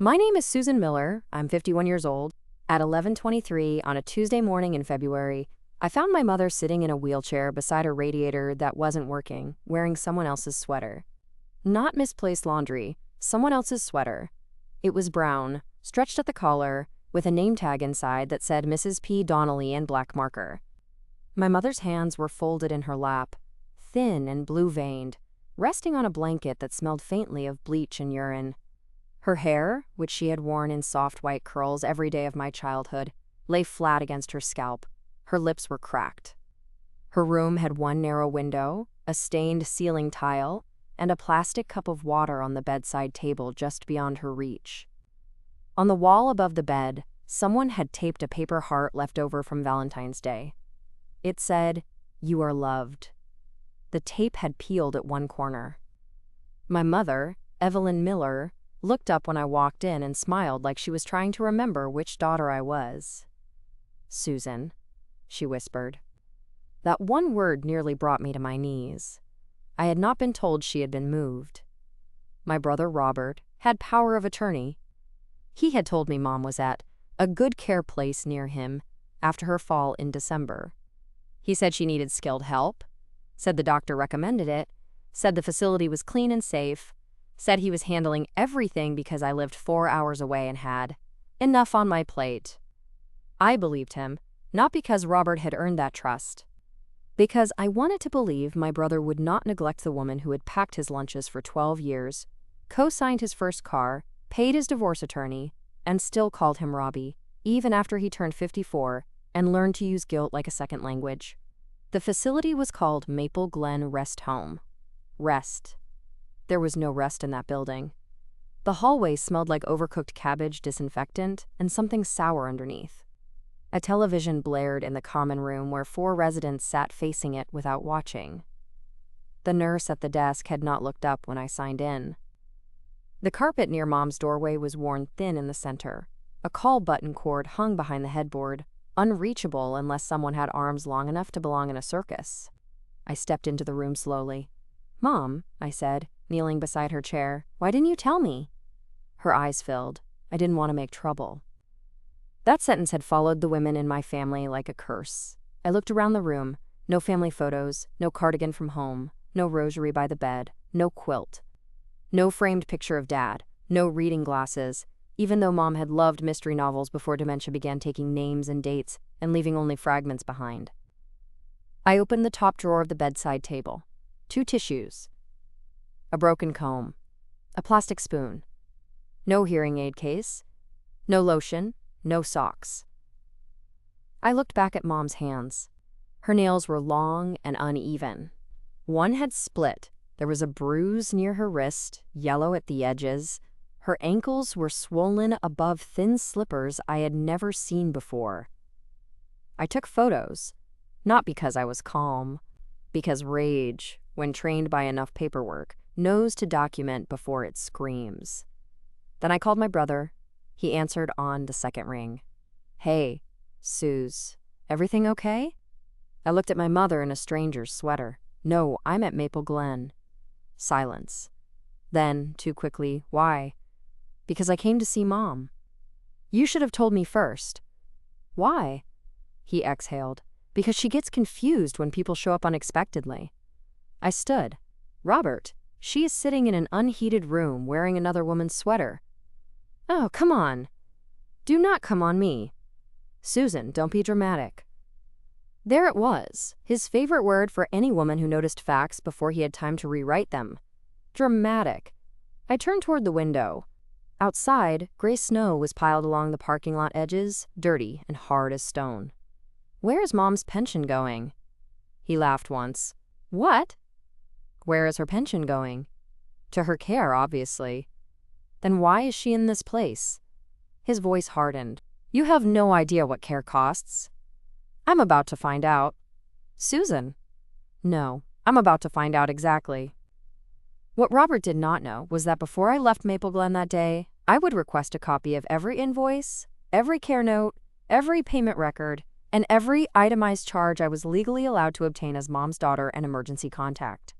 My name is Susan Miller. I'm 51 years old. At 11:23 on a Tuesday morning in February, I found my mother sitting in a wheelchair beside a radiator that wasn't working, wearing someone else's sweater. Not misplaced laundry, someone else's sweater. It was brown, stretched at the collar, with a name tag inside that said Mrs. P. Donnelly in black marker. My mother's hands were folded in her lap, thin and blue-veined, resting on a blanket that smelled faintly of bleach and urine. Her hair, which she had worn in soft white curls every day of my childhood, lay flat against her scalp. Her lips were cracked. Her room had one narrow window, a stained ceiling tile, and a plastic cup of water on the bedside table just beyond her reach. On the wall above the bed, someone had taped a paper heart left over from Valentine's Day. It said, "You are loved." The tape had peeled at one corner. My mother, Evelyn Miller, looked up when I walked in and smiled like she was trying to remember which daughter I was. "Susan," she whispered. That one word nearly brought me to my knees. I had not been told she had been moved. My brother Robert had power of attorney. He had told me Mom was at a good care place near him after her fall in December. He said she needed skilled help, said the doctor recommended it, said the facility was clean and safe, said he was handling everything because I lived 4 hours away and had enough on my plate. I believed him, not because Robert had earned that trust, because I wanted to believe my brother would not neglect the woman who had packed his lunches for 12 years, co-signed his first car, paid his divorce attorney, and still called him Robbie, even after he turned 54 and learned to use guilt like a second language. The facility was called Maple Glen Rest Home. Rest. There was no rest in that building. The hallway smelled like overcooked cabbage disinfectant and something sour underneath. A television blared in the common room where 4 residents sat facing it without watching. The nurse at the desk had not looked up when I signed in. The carpet near Mom's doorway was worn thin in the center. A call button cord hung behind the headboard, unreachable unless someone had arms long enough to belong in a circus. I stepped into the room slowly. "Mom," I said, kneeling beside her chair, "why didn't you tell me?" Her eyes filled. I didn't want to make trouble. That sentence had followed the women in my family like a curse. I looked around the room. No family photos, no cardigan from home, no rosary by the bed, no quilt. No framed picture of Dad, no reading glasses, even though Mom had loved mystery novels before dementia began taking names and dates and leaving only fragments behind. I opened the top drawer of the bedside table. 2 tissues. A broken comb. A plastic spoon. No hearing aid case. No lotion. No socks. I looked back at Mom's hands. Her nails were long and uneven. One had split. There was a bruise near her wrist, yellow at the edges. Her ankles were swollen above thin slippers I had never seen before. I took photos, not because I was calm, because rage, when trained by enough paperwork, knows to document before it screams. Then I called my brother. He answered on the second ring. "Hey, Suze, everything okay?" I looked at my mother in a stranger's sweater. "No, I'm at Maple Glen." Silence. Then, too quickly, "Why?" "Because I came to see Mom." "You should have told me first." "Why?" He exhaled. "Because she gets confused when people show up unexpectedly." I stood. "Robert, she is sitting in an unheated room wearing another woman's sweater." "Oh, come on." "Do not come on me." "Susan, don't be dramatic." There it was, his favorite word for any woman who noticed facts before he had time to rewrite them. Dramatic. I turned toward the window. Outside, gray snow was piled along the parking lot edges, dirty and hard as stone. "Where is Mom's pension going?" He laughed once. "What?" "Where is her pension going?" "To her care, obviously." "Then why is she in this place?" His voice hardened. "You have no idea what care costs." "I'm about to find out." "Susan." "No, I'm about to find out exactly." What Robert did not know was that before I left Maple Glen that day, I would request a copy of every invoice, every care note, every payment record, and every itemized charge I was legally allowed to obtain as Mom's daughter and emergency contact.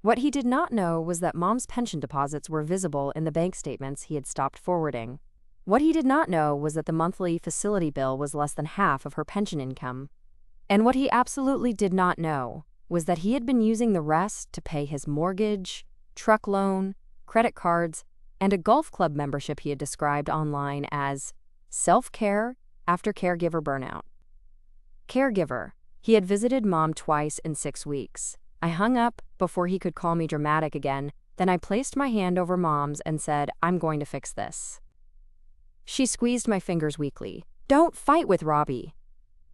What he did not know was that Mom's pension deposits were visible in the bank statements he had stopped forwarding. What he did not know was that the monthly facility bill was less than half of her pension income. And what he absolutely did not know was that he had been using the rest to pay his mortgage, truck loan, credit cards, and a golf club membership he had described online as self-care after caregiver burnout. Caregiver. He had visited Mom twice in 6 weeks. I hung up before he could call me dramatic again. Then I placed my hand over Mom's and said, "I'm going to fix this." She squeezed my fingers weakly. "Don't fight with Robbie."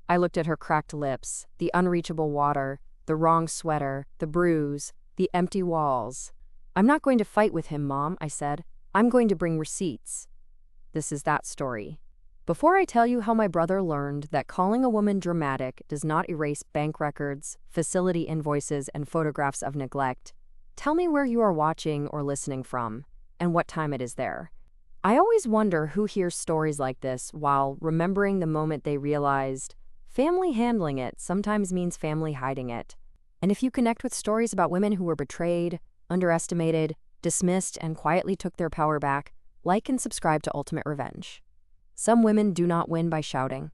I looked at her cracked lips, the unreachable water, the wrong sweater, the bruise, the empty walls. "I'm not going to fight with him, Mom," I said. "I'm going to bring receipts." This is that story. Before I tell you how my brother learned that calling a woman dramatic does not erase bank records, facility invoices, and photographs of neglect, tell me where you are watching or listening from, and what time it is there. I always wonder who hears stories like this while remembering the moment they realized family handling it sometimes means family hiding it. And if you connect with stories about women who were betrayed, underestimated, dismissed, and quietly took their power back, like and subscribe to Ultimate Revenge. Some women do not win by shouting.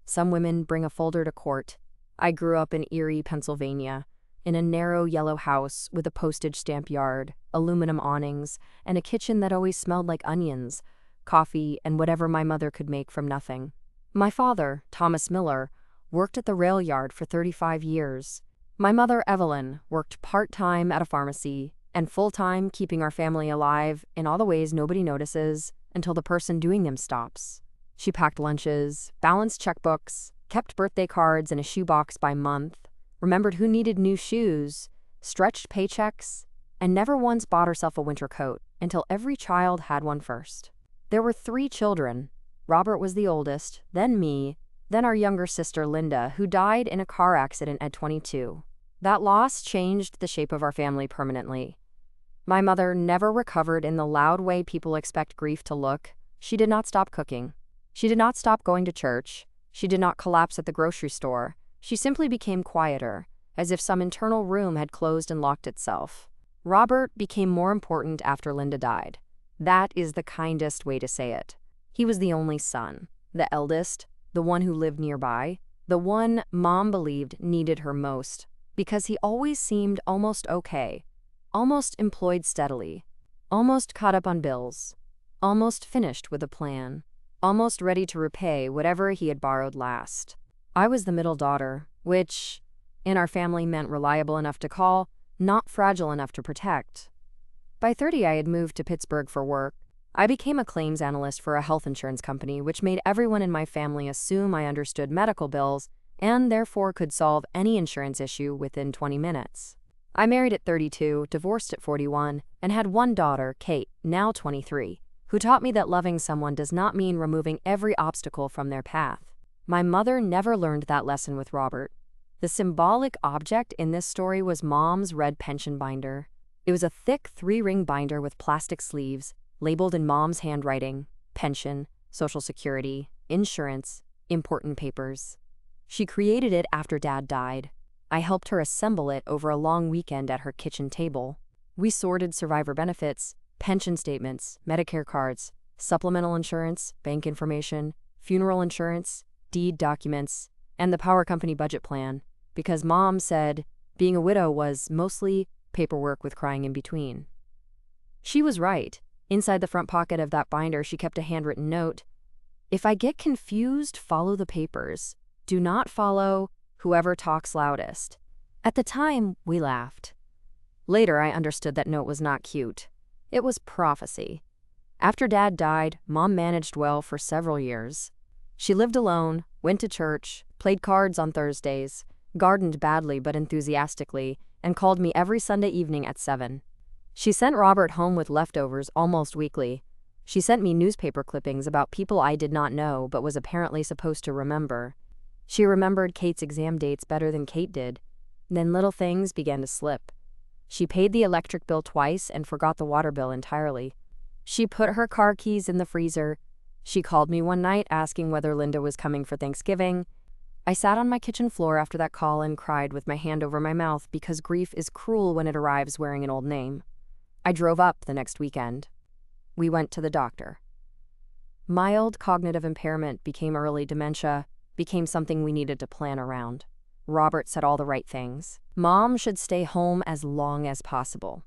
Some women bring a folder to court. I grew up in Erie, Pennsylvania, in a narrow yellow house with a postage stamp yard, aluminum awnings, and a kitchen that always smelled like onions, coffee, and whatever my mother could make from nothing. My father, Thomas Miller, worked at the rail yard for 35 years. My mother, Evelyn, worked part-time at a pharmacy and full-time keeping our family alive in all the ways nobody notices until the person doing them stops. She packed lunches, balanced checkbooks, kept birthday cards in a shoebox by month, remembered who needed new shoes, stretched paychecks, and never once bought herself a winter coat until every child had one first. There were 3 children. Robert was the oldest, then me, then our younger sister Linda, who died in a car accident at 22. That loss changed the shape of our family permanently. My mother never recovered in the loud way people expect grief to look. She did not stop cooking. She did not stop going to church. She did not collapse at the grocery store. She simply became quieter, as if some internal room had closed and locked itself. Robert became more important after Linda died. That is the kindest way to say it. He was the only son, the eldest, the one who lived nearby, the one Mom believed needed her most, because he always seemed almost okay, almost employed steadily, almost caught up on bills, almost finished with a plan, almost ready to repay whatever he had borrowed last. I was the middle daughter, which, in our family, meant reliable enough to call, not fragile enough to protect. By 30, I had moved to Pittsburgh for work. I became a claims analyst for a health insurance company, which made everyone in my family assume I understood medical bills and therefore could solve any insurance issue within 20 minutes. I married at 32, divorced at 41, and had one daughter, Kate, now 23, who taught me that loving someone does not mean removing every obstacle from their path. My mother never learned that lesson with Robert. The symbolic object in this story was Mom's red pension binder. It was a thick 3-ring binder with plastic sleeves, labeled in Mom's handwriting: pension, Social Security, insurance, important papers. She created it after Dad died. I helped her assemble it over a long weekend at her kitchen table. We sorted survivor benefits, pension statements, Medicare cards, supplemental insurance, bank information, funeral insurance, deed documents, and the power company budget plan, because Mom said being a widow was mostly paperwork with crying in between. She was right. Inside the front pocket of that binder, she kept a handwritten note: "If I get confused, follow the papers. Do not follow whoever talks loudest." At the time, we laughed. Later, I understood that note was not cute. It was prophecy. After Dad died, Mom managed well for several years. She lived alone, went to church, played cards on Thursdays, gardened badly but enthusiastically, and called me every Sunday evening at 7. She sent Robert home with leftovers almost weekly. She sent me newspaper clippings about people I did not know but was apparently supposed to remember. She remembered Kate's exam dates better than Kate did. Then little things began to slip. She paid the electric bill twice and forgot the water bill entirely. She put her car keys in the freezer. She called me one night asking whether Linda was coming for Thanksgiving. I sat on my kitchen floor after that call and cried with my hand over my mouth because grief is cruel when it arrives wearing an old name. I drove up the next weekend. We went to the doctor. Mild cognitive impairment became early dementia, became something we needed to plan around. Robert said all the right things. Mom should stay home as long as possible.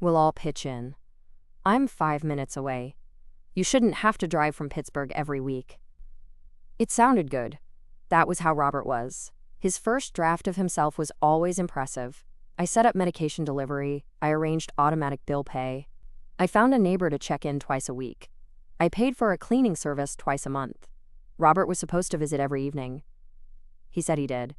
We'll all pitch in. I'm 5 minutes away. You shouldn't have to drive from Pittsburgh every week. It sounded good. That was how Robert was. His first draft of himself was always impressive. I set up medication delivery. I arranged automatic bill pay. I found a neighbor to check in twice a week. I paid for a cleaning service twice a month. Robert was supposed to visit every evening. He said he did.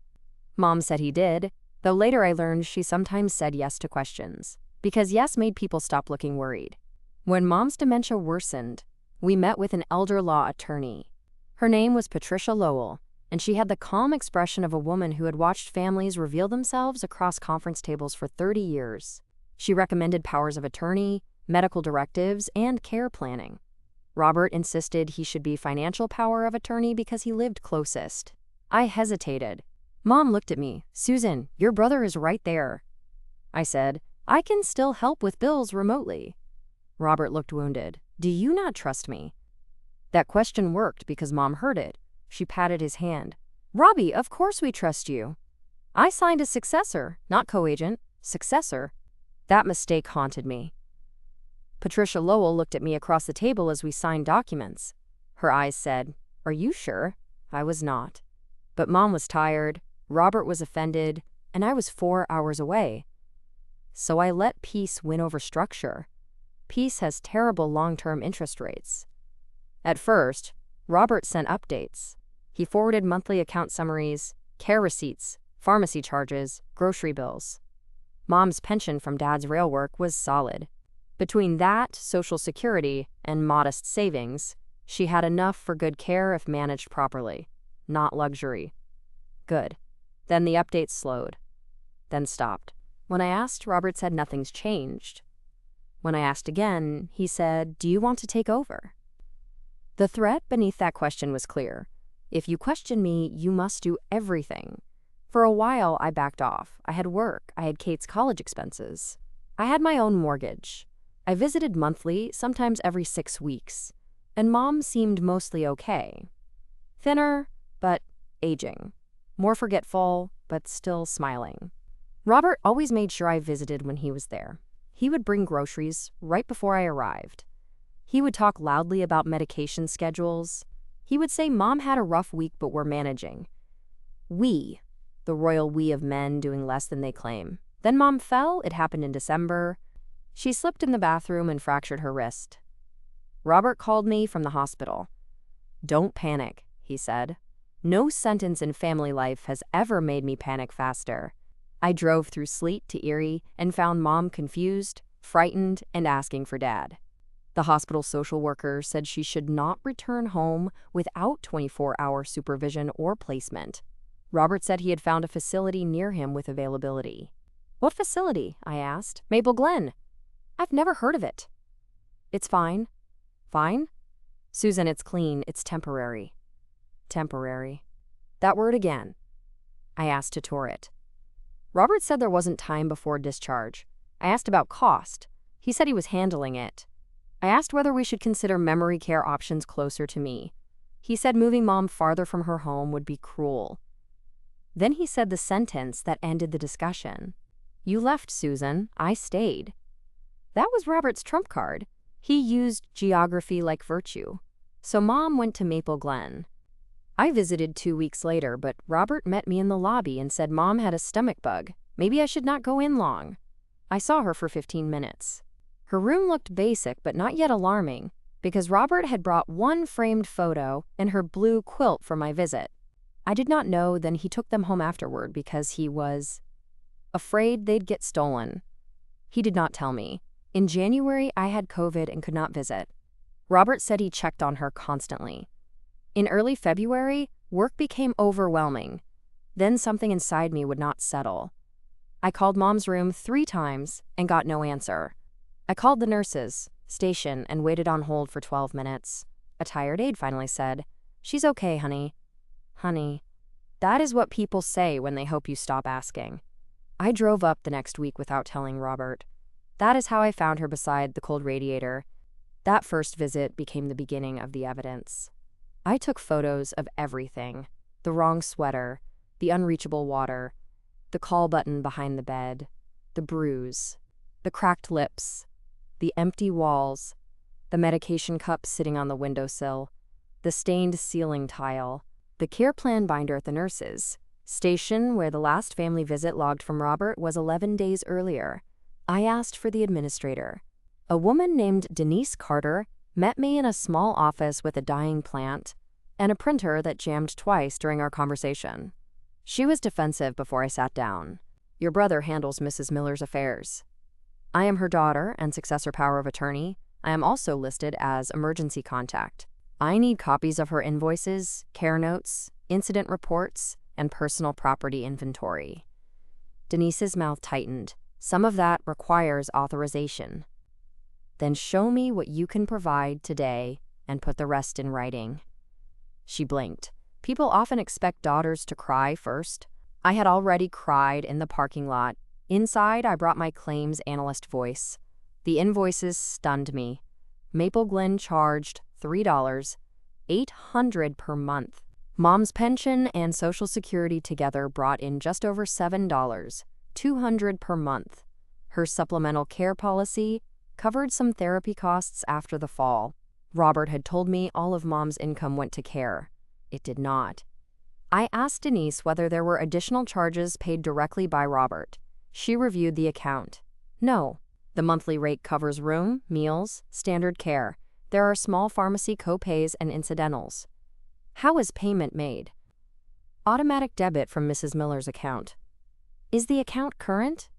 Mom said he did, though later I learned she sometimes said yes to questions, because yes made people stop looking worried. When Mom's dementia worsened, we met with an elder law attorney. Her name was Patricia Lowell, and she had the calm expression of a woman who had watched families reveal themselves across conference tables for 30 years. She recommended powers of attorney, medical directives, and care planning. Robert insisted he should be financial power of attorney because he lived closest. I hesitated. Mom looked at me. "Susan, your brother is right there." I said, "I can still help with bills remotely." Robert looked wounded. "Do you not trust me?" That question worked because Mom heard it. She patted his hand. "Robbie, of course we trust you. I signed a successor, not co-agent, successor." That mistake haunted me. Patricia Lowell looked at me across the table as we signed documents. Her eyes said, "Are you sure?" I was not. But Mom was tired, Robert was offended, and I was 4 hours away. So I let peace win over structure. Peace has terrible long-term interest rates. At first, Robert sent updates. He forwarded monthly account summaries, care receipts, pharmacy charges, grocery bills. Mom's pension from Dad's rail work was solid. Between that, Social Security, and modest savings, she had enough for good care if managed properly, not luxury. Good. Then the updates slowed, then stopped. When I asked, Robert said nothing's changed. When I asked again, he said, "Do you want to take over?" The threat beneath that question was clear. If you question me, you must do everything. For a while, I backed off. I had work. I had Kate's college expenses. I had my own mortgage. I visited monthly, sometimes every 6 weeks. And Mom seemed mostly okay. Thinner, but aging. More forgetful, but still smiling. Robert always made sure I visited when he was there. He would bring groceries right before I arrived. He would talk loudly about medication schedules. He would say Mom had a rough week but we're managing. We, the royal we of men doing less than they claim. Then Mom fell, it happened in December. She slipped in the bathroom and fractured her wrist. Robert called me from the hospital. "Don't panic," he said. No sentence in family life has ever made me panic faster. I drove through sleet to Erie and found Mom confused, frightened, and asking for Dad. The hospital social worker said she should not return home without 24-hour supervision or placement. Robert said he had found a facility near him with availability. "What facility?" I asked. "Maple Glen." "I've never heard of it." "It's fine." "Fine?" "Susan, it's clean. It's temporary." Temporary. That word again. I asked to tour it. Robert said there wasn't time before discharge. I asked about cost. He said he was handling it. I asked whether we should consider memory care options closer to me. He said moving Mom farther from her home would be cruel. Then he said the sentence that ended the discussion. "You left, Susan. I stayed." That was Robert's trump card. He used geography like virtue. So Mom went to Maple Glen. I visited 2 weeks later, but Robert met me in the lobby and said Mom had a stomach bug. Maybe I should not go in long. I saw her for 15 minutes. Her room looked basic but not yet alarming, because Robert had brought one framed photo and her blue quilt for my visit. I did not know then he took them home afterward because he was afraid they'd get stolen. He did not tell me. In January, I had COVID and could not visit. Robert said he checked on her constantly. In early February, work became overwhelming. Then something inside me would not settle. I called Mom's room 3 times and got no answer. I called the nurses station and waited on hold for 12 minutes. A tired aide finally said, "She's okay, honey." Honey. That is what people say when they hope you stop asking. I drove up the next week without telling Robert. That is how I found her beside the cold radiator. That first visit became the beginning of the evidence. I took photos of everything: the wrong sweater, the unreachable water, the call button behind the bed, the bruise, the cracked lips, the empty walls, the medication cup sitting on the windowsill, the stained ceiling tile, the care plan binder at the nurse's station where the last family visit logged from Robert was 11 days earlier. I asked for the administrator. A woman named Denise Carter met me in a small office with a dying plant and a printer that jammed twice during our conversation. She was defensive before I sat down. Your brother handles Mrs. Miller's affairs. I am her daughter and successor power of attorney. I am also listed as emergency contact. I need copies of her invoices, care notes, incident reports, and personal property inventory. Denise's mouth tightened. Some of that requires authorization. Then show me what you can provide today and put the rest in writing. She blinked. People often expect daughters to cry first. I had already cried in the parking lot. Inside, I brought my claims analyst voice. The invoices stunned me. Maple Glen charged $3, $800 per month. Mom's pension and Social Security together brought in just over $7, $200 per month. Her supplemental care policy covered some therapy costs after the fall. Robert had told me all of Mom's income went to care. It did not. I asked Denise whether there were additional charges paid directly by Robert. She reviewed the account. No. The monthly rate covers room, meals, standard care. There are small pharmacy co-pays and incidentals. How is payment made? Automatic debit from Mrs. Miller's account. Is the account current?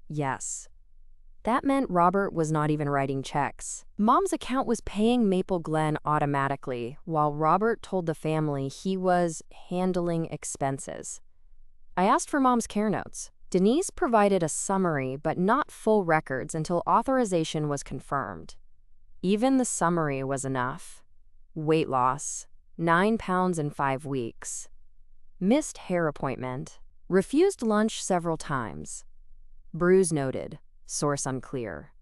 Yes. That meant Robert was not even writing checks. Mom's account was paying Maple Glen automatically, while Robert told the family he was handling expenses. I asked for Mom's care notes. Denise provided a summary, but not full records until authorization was confirmed. Even the summary was enough. Weight loss, 9 pounds in 5 weeks. Missed hair appointment. Refused lunch several times. Bruise noted. Source unclear.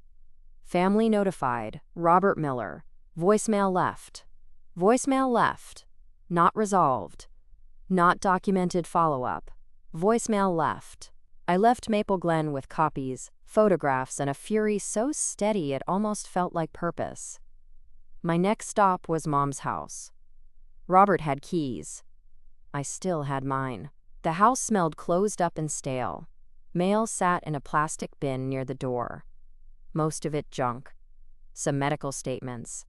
Family notified. Robert Miller. Voicemail left. Voicemail left. Not resolved. Not documented follow-up. Voicemail left. I left Maple Glen with copies, photographs, and a fury so steady it almost felt like purpose. My next stop was Mom's house. Robert had keys. I still had mine. The house smelled closed up and stale. Mail sat in a plastic bin near the door. Most of it junk. Some medical statements.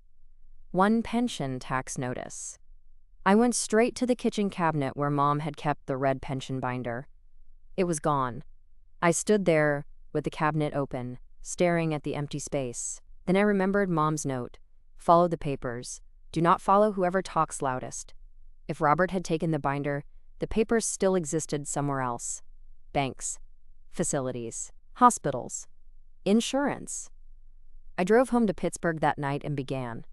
One pension tax notice. I went straight to the kitchen cabinet where Mom had kept the red pension binder. It was gone. I stood there with the cabinet open, staring at the empty space. Then I remembered Mom's note. Follow the papers. Do not follow whoever talks loudest. If Robert had taken the binder, the papers still existed somewhere else. Banks, facilities, hospitals, insurance. I drove home to Pittsburgh that night and began.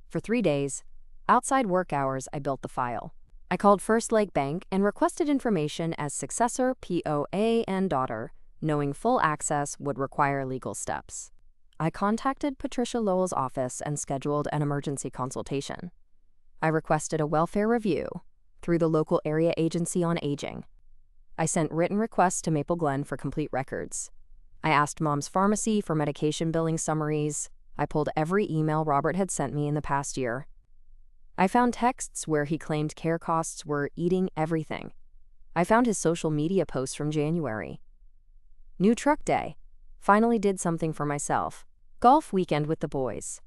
For 3 days, outside work hours, I built the file. I called First Lake Bank and requested information as successor, POA, and daughter, knowing full access would require legal steps. I contacted Patricia Lowell's office and scheduled an emergency consultation. I requested a welfare review through the local area agency on aging. I sent written requests to Maple Glen for complete records. I asked Mom's pharmacy for medication billing summaries. I pulled every email Robert had sent me in the past year. I found texts where he claimed care costs were eating everything. I found his social media posts from January. New truck day. Finally did something for myself. Golf weekend with the boys.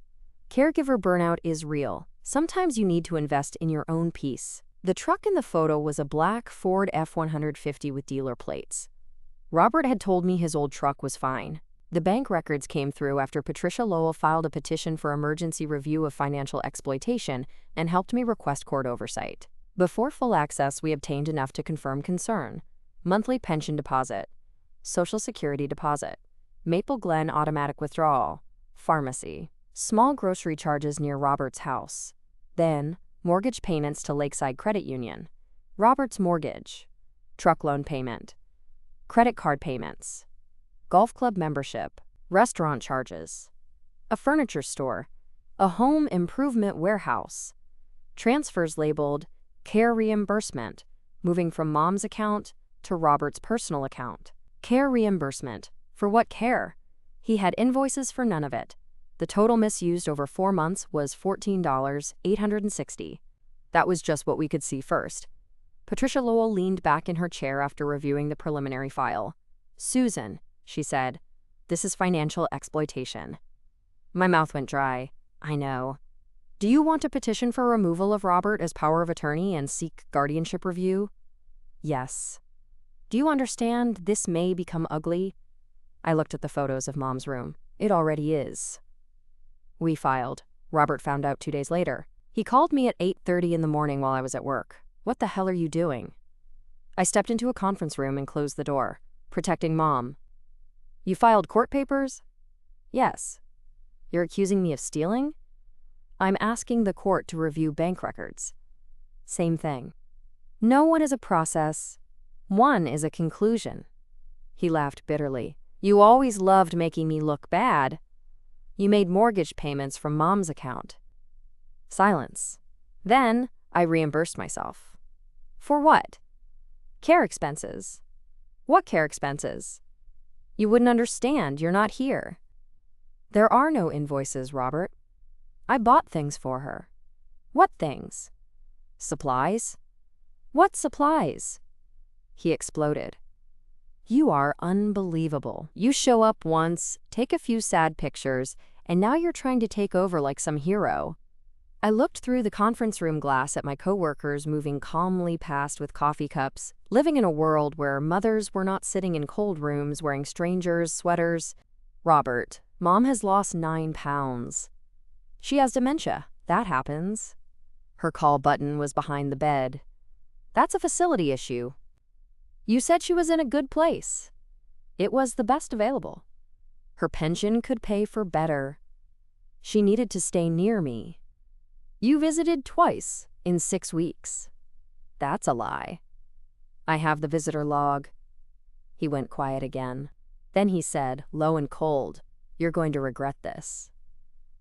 Caregiver burnout is real. Sometimes you need to invest in your own peace. The truck in the photo was a black Ford F-150 with dealer plates. Robert had told me his old truck was fine. The bank records came through after Patricia Lowell filed a petition for emergency review of financial exploitation and helped me request court oversight. Before full access, we obtained enough to confirm concern. Monthly pension deposit, Social Security deposit, Maple Glen automatic withdrawal, pharmacy, small grocery charges near Robert's house. Then, mortgage payments to Lakeside Credit Union. Robert's mortgage, truck loan payment, credit card payments, golf club membership, restaurant charges, a furniture store, a home improvement warehouse, transfers labeled care reimbursement, moving from Mom's account to Robert's personal account. Care reimbursement. For what care? He had invoices for none of it. The total misused over 4 months was $14,860. That was just what we could see first. Patricia Lowell leaned back in her chair after reviewing the preliminary file. "Susan," she said, "this is financial exploitation." My mouth went dry. I know. Do you want to petition for removal of Robert as power of attorney and seek guardianship review? Yes. Do you understand this may become ugly? I looked at the photos of Mom's room. It already is. We filed. Robert found out 2 days later. He called me at 8:30 in the morning while I was at work. "What the hell are you doing?" I stepped into a conference room and closed the door, protecting Mom. "You filed court papers?" "Yes." "You're accusing me of stealing?" "I'm asking the court to review bank records." "Same thing." "No one is a process. One is a conclusion." He laughed bitterly. "You always loved making me look bad. You made mortgage payments from Mom's account." Silence. Then I reimbursed myself. For what? Care expenses. What care expenses? You wouldn't understand. You're not here. There are no invoices, Robert. I bought things for her. What things? Supplies? What supplies? He exploded. You are unbelievable. You show up once, take a few sad pictures, and now you're trying to take over like some hero. I looked through the conference room glass at my coworkers moving calmly past with coffee cups, living in a world where mothers were not sitting in cold rooms wearing strangers' sweaters. Robert, Mom has lost 9 pounds. She has dementia. That happens. Her call button was behind the bed. That's a facility issue. You said she was in a good place. It was the best available. Her pension could pay for better. She needed to stay near me. You visited twice in 6 weeks. That's a lie. I have the visitor log. He went quiet again. Then he said, low and cold, "You're going to regret this."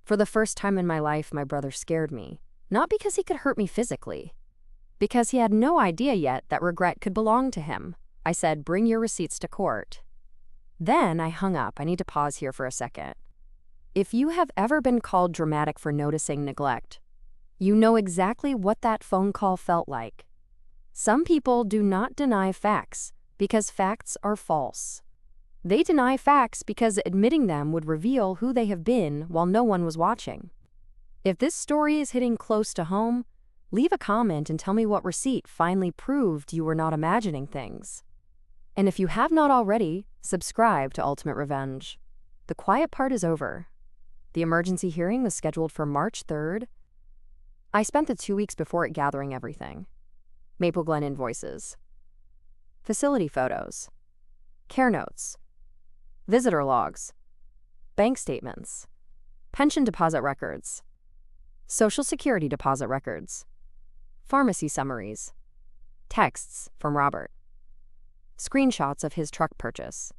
For the first time in my life, my brother scared me. Not because he could hurt me physically. Because he had no idea yet that regret could belong to him. I said, "Bring your receipts to court." Then I hung up. I need to pause here for a second. If you have ever been called dramatic for noticing neglect, you know exactly what that phone call felt like. Some people do not deny facts because facts are false. They deny facts because admitting them would reveal who they have been while no one was watching. If this story is hitting close to home, leave a comment and tell me what receipt finally proved you were not imagining things. And if you have not already, subscribe to Ultimate Revenge. The quiet part is over. The emergency hearing was scheduled for March 3rd. I spent the 2 weeks before it gathering everything. Maple Glen invoices. Facility photos. Care notes. Visitor logs. Bank statements. Pension deposit records. Social Security deposit records. Pharmacy summaries. Texts from Robert. Screenshots of his truck purchase.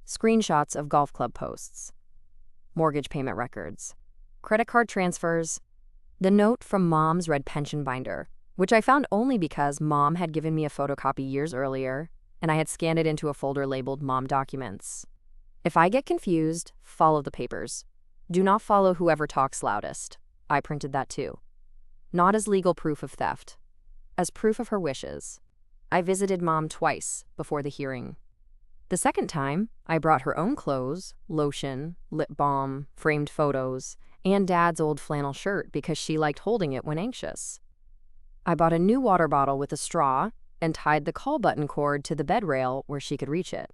Screenshots of golf club posts. Mortgage payment records. Credit card transfers. The note from Mom's red pension binder, which I found only because Mom had given me a photocopy years earlier, and I had scanned it into a folder labeled Mom Documents. If I get confused, follow the papers. Do not follow whoever talks loudest. I printed that too. Not as legal proof of theft, as proof of her wishes. I visited Mom twice before the hearing. The second time, I brought her own clothes, lotion, lip balm, framed photos, and Dad's old flannel shirt because she liked holding it when anxious. I bought a new water bottle with a straw and tied the call button cord to the bed rail where she could reach it.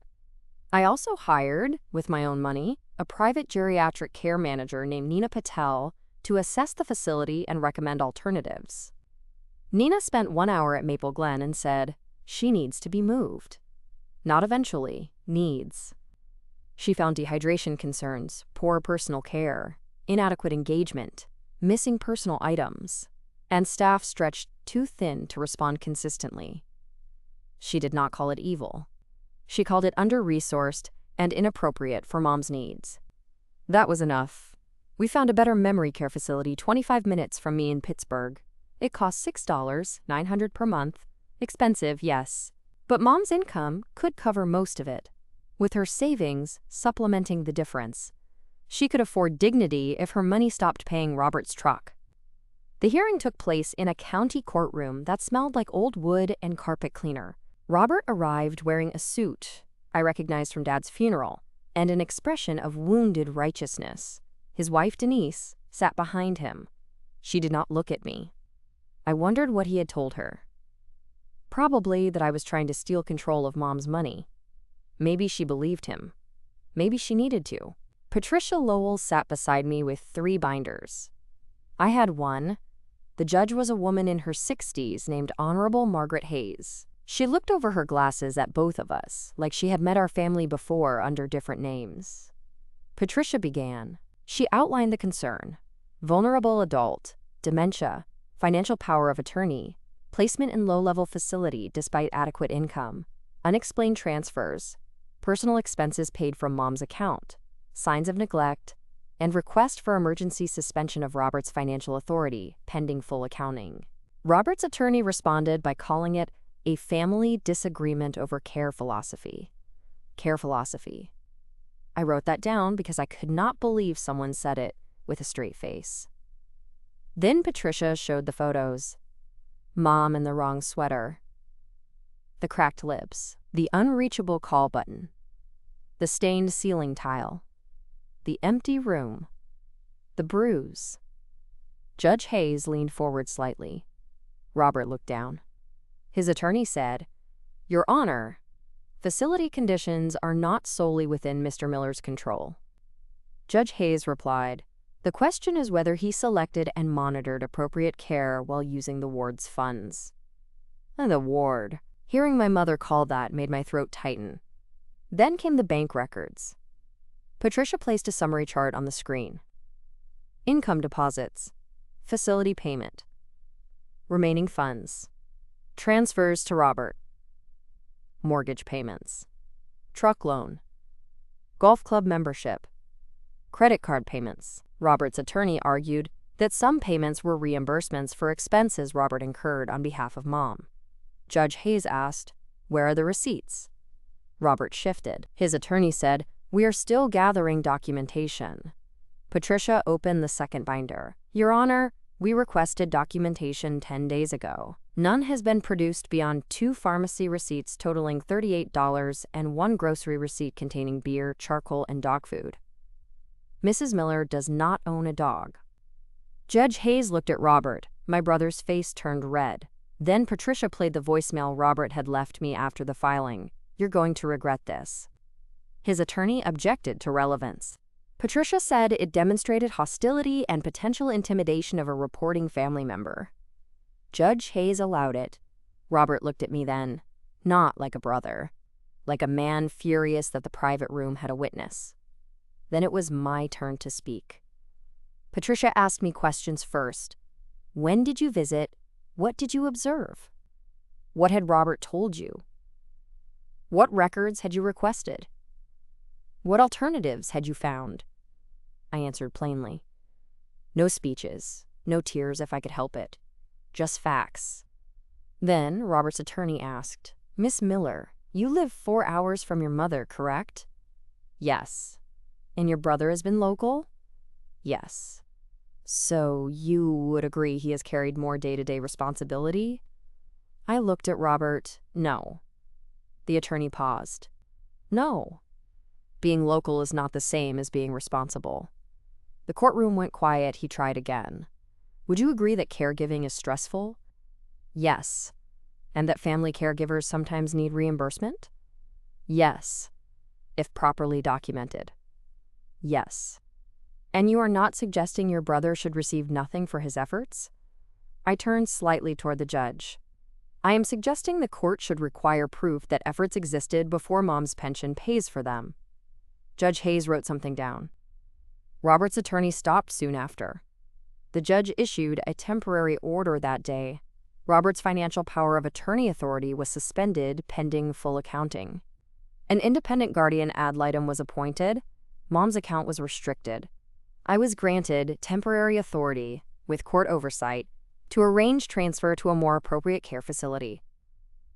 I also hired, with my own money, a private geriatric care manager named Nina Patel to assess the facility and recommend alternatives. Nina spent 1 hour at Maple Glen and said, she needs to be moved. Not eventually, needs. She found dehydration concerns, poor personal care, inadequate engagement, missing personal items, and staff stretched too thin to respond consistently. She did not call it evil. She called it under-resourced and inappropriate for Mom's needs. That was enough. We found a better memory care facility 25 minutes from me in Pittsburgh. It cost $6, $900 per month. Expensive, yes. But Mom's income could cover most of it, with her savings supplementing the difference. She could afford dignity if her money stopped paying Robert's truck. The hearing took place in a county courtroom that smelled like old wood and carpet cleaner. Robert arrived wearing a suit I recognized from Dad's funeral, and an expression of wounded righteousness. His wife, Denise, sat behind him. She did not look at me. I wondered what he had told her. Probably that I was trying to steal control of Mom's money. Maybe she believed him. Maybe she needed to. Patricia Lowell sat beside me with 3 binders. I had one. The judge was a woman in her 60s named Honorable Margaret Hayes. She looked over her glasses at both of us, like she had met our family before under different names. Patricia began. She outlined the concern: vulnerable adult, dementia, financial power of attorney, placement in low-level facility despite adequate income, unexplained transfers, personal expenses paid from Mom's account, signs of neglect, and request for emergency suspension of Robert's financial authority pending full accounting. Robert's attorney responded by calling it a family disagreement over care philosophy. Care philosophy. I wrote that down because I could not believe someone said it with a straight face. Then Patricia showed the photos. Mom in the wrong sweater. The cracked lips. The unreachable call button. The stained ceiling tile. The empty room. The bruise. Judge Hayes leaned forward slightly. Robert looked down. His attorney said, "Your Honor, facility conditions are not solely within Mr. Miller's control." Judge Hayes replied, "The question is whether he selected and monitored appropriate care while using the ward's funds." And the ward. Hearing my mother call that made my throat tighten. Then came the bank records. Patricia placed a summary chart on the screen. Income deposits. Facility payment. Remaining funds. Transfers to Robert. Mortgage payments. Truck loan. Golf club membership. Credit card payments. Robert's attorney argued that some payments were reimbursements for expenses Robert incurred on behalf of Mom. Judge Hayes asked, "Where are the receipts?" Robert shifted. His attorney said, "We are still gathering documentation." Patricia opened the second binder. "Your Honor, we requested documentation 10 days ago. None has been produced beyond 2 pharmacy receipts totaling $38 and 1 grocery receipt containing beer, charcoal, and dog food. Mrs. Miller does not own a dog." Judge Hayes looked at Robert. My brother's face turned red. Then Patricia played the voicemail Robert had left me after the filing. "You're going to regret this." His attorney objected to relevance. Patricia said it demonstrated hostility and potential intimidation of a reporting family member. Judge Hayes allowed it. Robert looked at me then, not like a brother, like a man furious that the private room had a witness. Then it was my turn to speak. Patricia asked me questions first. When did you visit? What did you observe? What had Robert told you? What records had you requested? What alternatives had you found? I answered plainly. No speeches, no tears if I could help it. Just facts. Then Robert's attorney asked, "Miss Miller, you live 4 hours from your mother, correct?" "Yes." "And your brother has been local?" "Yes." "So you would agree he has carried more day-to-day responsibility?" I looked at Robert. "No." The attorney paused. "No. Being local is not the same as being responsible." The courtroom went quiet. He tried again. "Would you agree that caregiving is stressful?" "Yes." "And that family caregivers sometimes need reimbursement?" "Yes." "If properly documented?" "Yes." "And you are not suggesting your brother should receive nothing for his efforts?" I turned slightly toward the judge. "I am suggesting the court should require proof that efforts existed before Mom's pension pays for them." Judge Hayes wrote something down. Robert's attorney stopped soon after. The judge issued a temporary order that day. Robert's financial power of attorney authority was suspended pending full accounting. An independent guardian ad litem was appointed. Mom's account was restricted. I was granted temporary authority, with court oversight, to arrange transfer to a more appropriate care facility.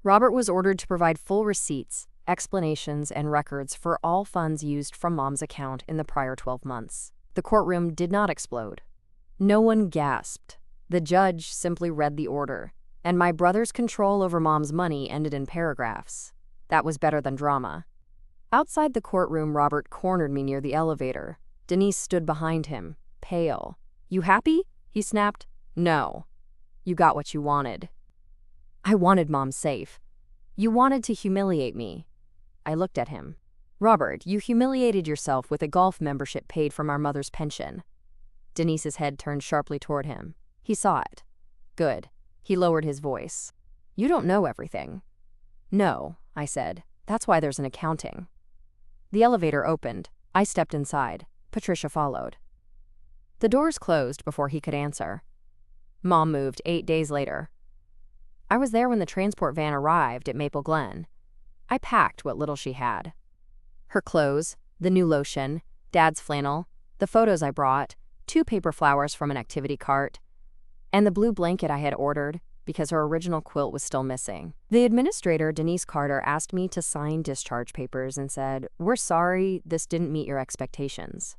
Robert was ordered to provide full receipts, explanations, and records for all funds used from Mom's account in the prior 12 months. The courtroom did not explode. No one gasped. The judge simply read the order, and my brother's control over Mom's money ended in paragraphs. That was better than drama. Outside the courtroom, Robert cornered me near the elevator. Denise stood behind him, pale. "You happy?" he snapped. "No. You got what you wanted." "I wanted Mom safe. You wanted to humiliate me." I looked at him. "Robert, you humiliated yourself with a golf membership paid from our mother's pension." Denise's head turned sharply toward him. He saw it. "Good." He lowered his voice. "You don't know everything." "No," I said. "That's why there's an accounting." The elevator opened. I stepped inside. Patricia followed. The doors closed before he could answer. Mom moved 8 days later. I was there when the transport van arrived at Maple Glen. I packed what little she had. Her clothes, the new lotion, Dad's flannel, the photos I brought, 2 paper flowers from an activity cart, and the blue blanket I had ordered because her original quilt was still missing. The administrator, Denise Carter, asked me to sign discharge papers and said, "We're sorry, this didn't meet your expectations."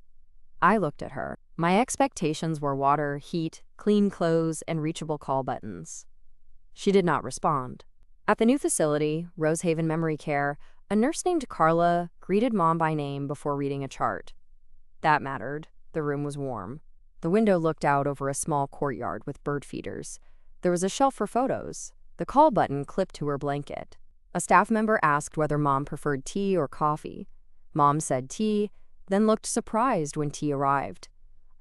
I looked at her. My expectations were water, heat, clean clothes, and reachable call buttons. She did not respond. At the new facility, Rosehaven Memory Care, a nurse named Carla greeted Mom by name before reading a chart. That mattered. The room was warm. The window looked out over a small courtyard with bird feeders. There was a shelf for photos, the call button clipped to her blanket. A staff member asked whether Mom preferred tea or coffee. Mom said tea, then looked surprised when tea arrived.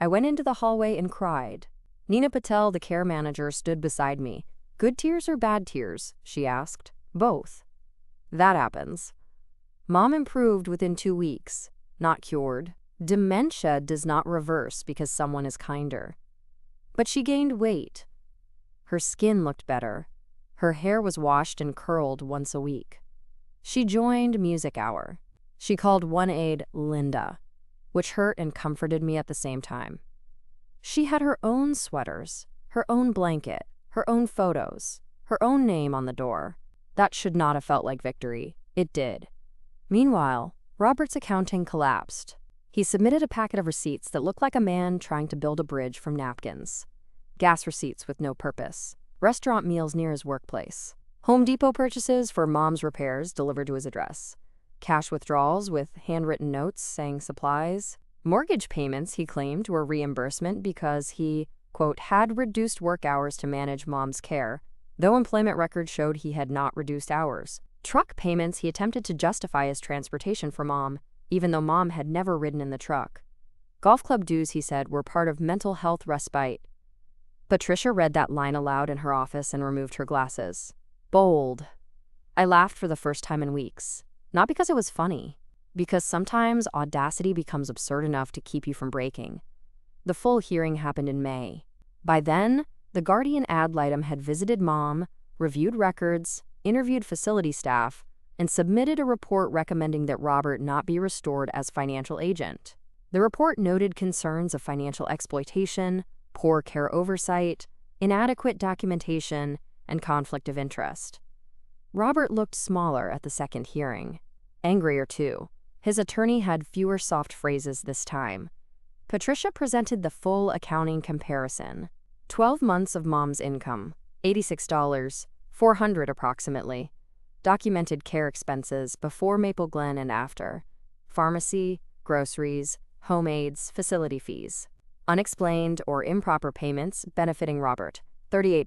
I went into the hallway and cried. Nina Patel, the care manager, stood beside me. "Good tears or bad tears?" she asked. "Both." "That happens." Mom improved within 2 weeks, not cured. Dementia does not reverse because someone is kinder. But she gained weight. Her skin looked better. Her hair was washed and curled once a week. She joined Music Hour. She called one aide Linda, which hurt and comforted me at the same time. She had her own sweaters, her own blanket, her own photos, her own name on the door. That should not have felt like victory. It did. Meanwhile, Robert's accounting collapsed. He submitted a packet of receipts that looked like a man trying to build a bridge from napkins. Gas receipts with no purpose. Restaurant meals near his workplace. Home Depot purchases for Mom's repairs delivered to his address. Cash withdrawals with handwritten notes saying supplies. Mortgage payments, he claimed, were reimbursement because he, quote, had reduced work hours to manage Mom's care, though employment records showed he had not reduced hours. Truck payments, he attempted to justify as transportation for Mom, even though Mom had never ridden in the truck. Golf club dues, he said, were part of mental health respite. Patricia read that line aloud in her office and removed her glasses. Bold. I laughed for the first time in weeks. Not because it was funny, because sometimes audacity becomes absurd enough to keep you from breaking. The full hearing happened in May. By then, the guardian ad litem had visited Mom, reviewed records, interviewed facility staff, and submitted a report recommending that Robert not be restored as financial agent. The report noted concerns of financial exploitation, poor care oversight, inadequate documentation, and conflict of interest. Robert looked smaller at the second hearing. Angrier, too. His attorney had fewer soft phrases this time. Patricia presented the full accounting comparison. 12 months of Mom's income, $86, $400 approximately. Documented care expenses before Maple Glen and after. Pharmacy, groceries, home aids, facility fees. Unexplained or improper payments benefiting Robert, $38,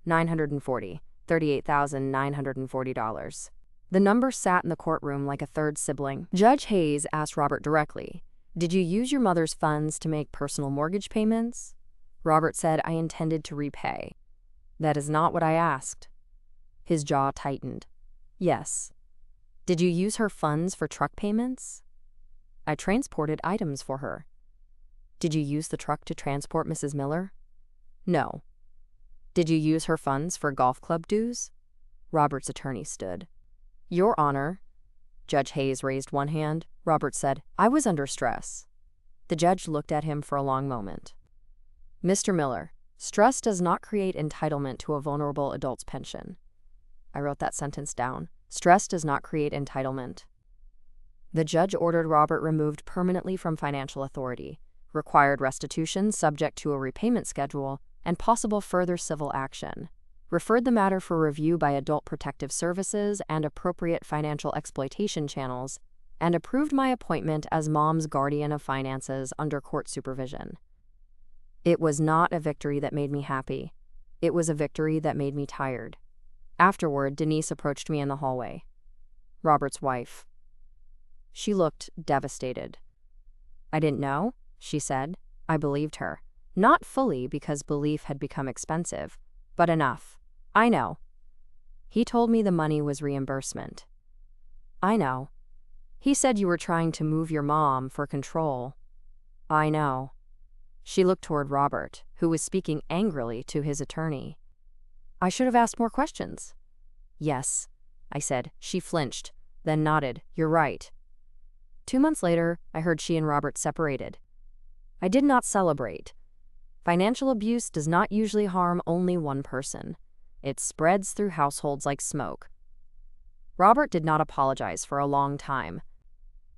$940, $38,940. The number sat in the courtroom like a third sibling. Judge Hayes asked Robert directly, "Did you use your mother's funds to make personal mortgage payments?" Robert said, "I intended to repay." "That is not what I asked." His jaw tightened. "Yes." "Did you use her funds for truck payments?" "I transported items for her." Did you use the truck to transport Mrs. Miller? No. Did you use her funds for golf club dues? Robert's attorney stood. Your Honor. Judge Hayes raised one hand. Robert said, I was under stress. The judge looked at him for a long moment. Mr. Miller, stress does not create entitlement to a vulnerable adult's pension. I wrote that sentence down. Stress does not create entitlement. The judge ordered Robert removed permanently from financial authority, required restitution subject to a repayment schedule, and possible further civil action, referred the matter for review by Adult Protective Services and appropriate financial exploitation channels, and approved my appointment as Mom's guardian of finances under court supervision. It was not a victory that made me happy. It was a victory that made me tired. Afterward, Denise approached me in the hallway. Robert's wife. She looked devastated. I didn't know, she said. I believed her. Not fully because belief had become expensive, but enough. I know. He told me the money was reimbursement. I know. He said you were trying to move your mom for control. I know. She looked toward Robert, who was speaking angrily to his attorney. I should have asked more questions. Yes, I said. She flinched, then nodded. You're right. 2 months later, I heard she and Robert separated. I did not celebrate. Financial abuse does not usually harm only one person. It spreads through households like smoke. Robert did not apologize for a long time.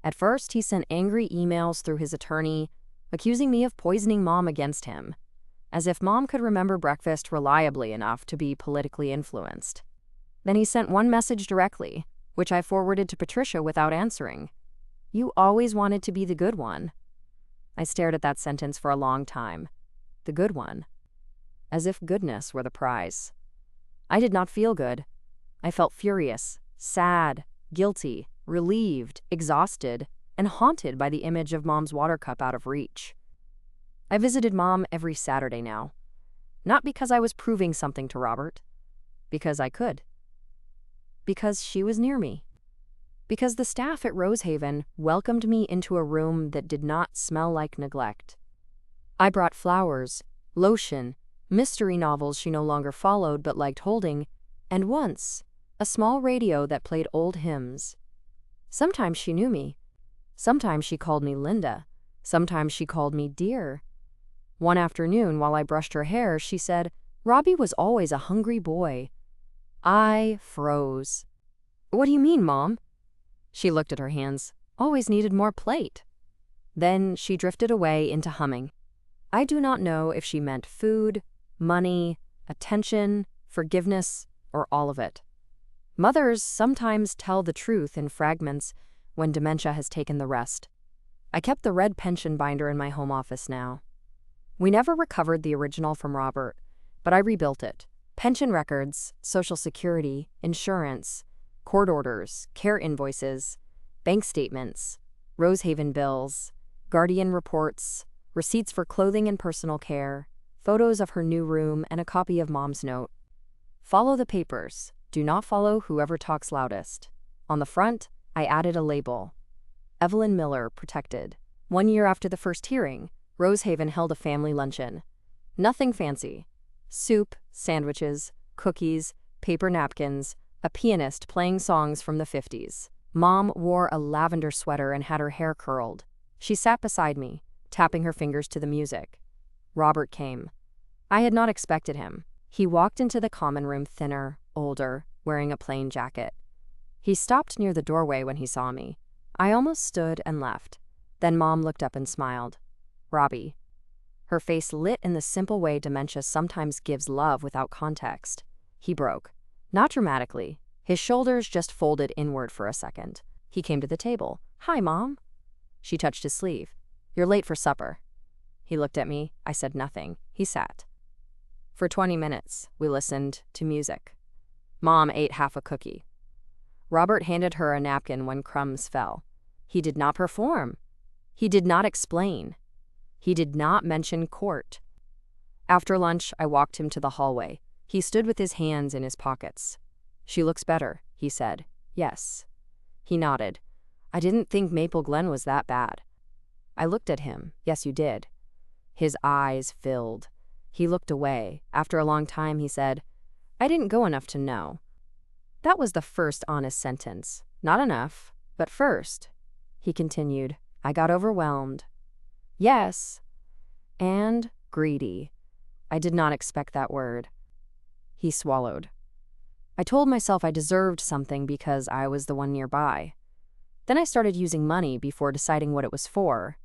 At first, he sent angry emails through his attorney, accusing me of poisoning Mom against him, as if Mom could remember breakfast reliably enough to be politically influenced. Then he sent one message directly, which I forwarded to Patricia without answering. You always wanted to be the good one. I stared at that sentence for a long time. The good one. As if goodness were the prize. I did not feel good. I felt furious, sad, guilty, relieved, exhausted, and haunted by the image of Mom's water cup out of reach. I visited Mom every Saturday now. Not because I was proving something to Robert. Because I could. Because she was near me. Because the staff at Rosehaven welcomed me into a room that did not smell like neglect. I brought flowers, lotion, mystery novels she no longer followed but liked holding, and once, a small radio that played old hymns. Sometimes she knew me. Sometimes she called me Linda. Sometimes she called me dear. One afternoon, while I brushed her hair, she said, Robbie was always a hungry boy. I froze. What do you mean, Mom? She looked at her hands. Always needed more plate. Then she drifted away into humming. I do not know if she meant food, money, attention, forgiveness, or all of it. Mothers sometimes tell the truth in fragments when dementia has taken the rest. I kept the red pension binder in my home office now. We never recovered the original from Robert, but I rebuilt it. Pension records, Social Security, insurance, court orders, care invoices, bank statements, Rosehaven bills, guardian reports, receipts for clothing and personal care, photos of her new room, and a copy of Mom's note. Follow the papers. Do not follow whoever talks loudest. On the front, I added a label. Evelyn Miller, protected. 1 year after the first hearing, Rosehaven held a family luncheon. Nothing fancy. Soup, sandwiches, cookies, paper napkins, a pianist playing songs from the 50s. Mom wore a lavender sweater and had her hair curled. She sat beside me, tapping her fingers to the music. Robert came. I had not expected him. He walked into the common room thinner, older, wearing a plain jacket. He stopped near the doorway when he saw me. I almost stood and left. Then Mom looked up and smiled. Robbie. Her face lit in the simple way dementia sometimes gives love without context. He broke. Not dramatically. His shoulders just folded inward for a second. He came to the table. Hi, Mom. She touched his sleeve. You're late for supper. He looked at me. I said nothing. He sat. For 20 minutes, we listened to music. Mom ate half a cookie. Robert handed her a napkin when crumbs fell. He did not perform. He did not explain. He did not mention court. After lunch, I walked him to the hallway. He stood with his hands in his pockets. She looks better, he said. Yes. He nodded. I didn't think Maple Glen was that bad. I looked at him. Yes, you did. His eyes filled. He looked away. After a long time, he said, "I didn't go enough to know." That was the first honest sentence. Not enough, but first. He continued, "I got overwhelmed. Yes, and greedy. I did not expect that word." He swallowed. I told myself I deserved something because I was the one nearby. Then I started using money before deciding what it was for.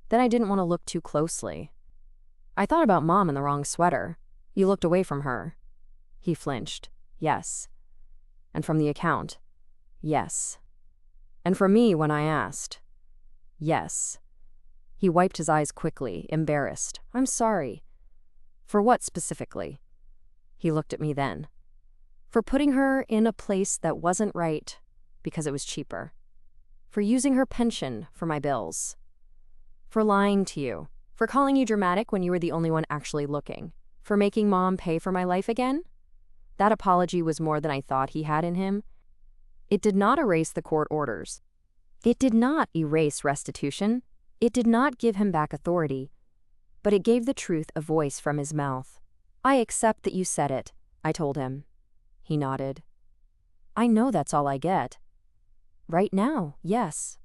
Then I didn't want to look too closely. I thought about Mom in the wrong sweater. You looked away from her. He flinched. Yes. And from the account. Yes. And from me when I asked. Yes. He wiped his eyes quickly, embarrassed. I'm sorry. For what specifically? He looked at me then. For putting her in a place that wasn't right because it was cheaper. For using her pension for my bills. For lying to you. For calling you dramatic when you were the only one actually looking. For making Mom pay for my life again? That apology was more than I thought he had in him. It did not erase the court orders. It did not erase restitution. It did not give him back authority. But it gave the truth a voice from his mouth. I accept that you said it, I told him. He nodded. I know that's all I get. Right now, yes.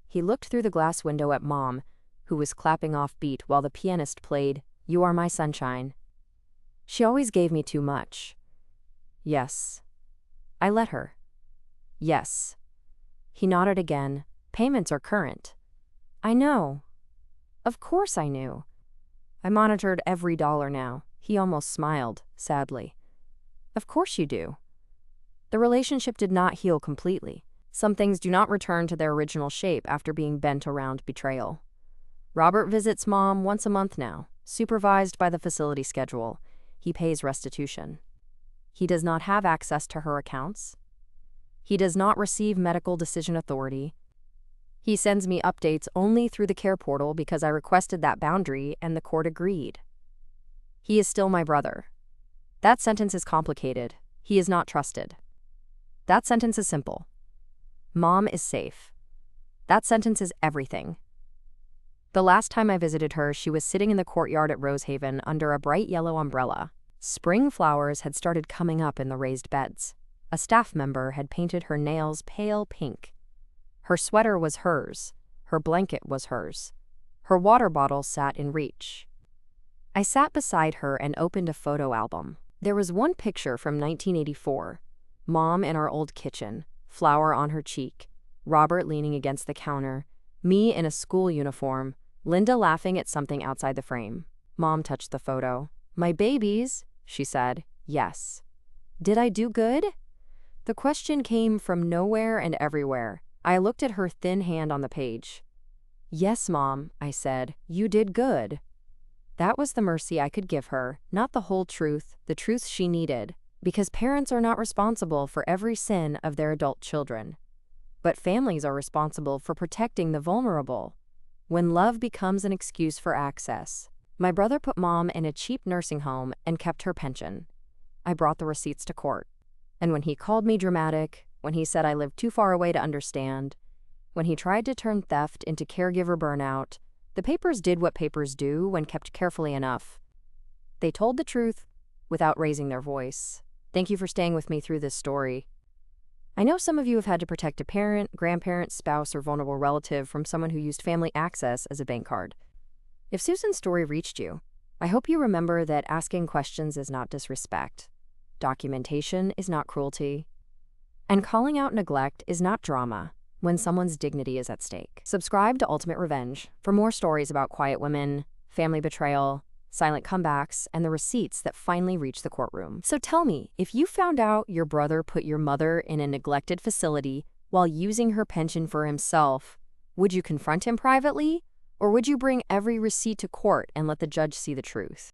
He looked through the glass window at Mom, who was clapping off beat while the pianist played You Are My Sunshine. She always gave me too much. Yes. I let her. Yes. He nodded again. Payments are current. I know. Of course I knew. I monitored every dollar now. He almost smiled, sadly. Of course you do. The relationship did not heal completely. Some things do not return to their original shape after being bent around betrayal. Robert visits Mom once a month now, supervised by the facility schedule. He pays restitution. He does not have access to her accounts. He does not receive medical decision authority. He sends me updates only through the care portal because I requested that boundary and the court agreed. He is still my brother. That sentence is complicated. He is not trusted. That sentence is simple. Mom is safe. That sentence is everything. The last time I visited her, she was sitting in the courtyard at Rosehaven under a bright yellow umbrella. Spring flowers had started coming up in the raised beds. A staff member had painted her nails pale pink. Her sweater was hers. Her blanket was hers. Her water bottle sat in reach. I sat beside her and opened a photo album. There was one picture from 1984. Mom in our old kitchen, flower on her cheek, Robert leaning against the counter, me in a school uniform, Linda laughing at something outside the frame. Mom touched the photo. My babies, she said. Yes. Did I do good? The question came from nowhere and everywhere. I looked at her thin hand on the page. Yes, Mom, I said. You did good. That was the mercy I could give her, not the whole truth, the truth she needed, because parents are not responsible for every sin of their adult children. But families are responsible for protecting the vulnerable. When love becomes an excuse for access. My brother put Mom in a cheap nursing home and kept her pension. I brought the receipts to court. And when he called me dramatic, when he said I lived too far away to understand, when he tried to turn theft into caregiver burnout, the papers did what papers do when kept carefully enough. They told the truth without raising their voice. Thank you for staying with me through this story. I know some of you have had to protect a parent, grandparent, spouse, or vulnerable relative from someone who used family access as a bank card. If Susan's story reached you, I hope you remember that asking questions is not disrespect, documentation is not cruelty, and calling out neglect is not drama when someone's dignity is at stake. Subscribe to Ultimate Revenge for more stories about quiet women, family betrayal, silent comebacks, and the receipts that finally reach the courtroom. So tell me, if you found out your brother put your mother in a neglected facility while using her pension for himself, would you confront him privately, or would you bring every receipt to court and let the judge see the truth?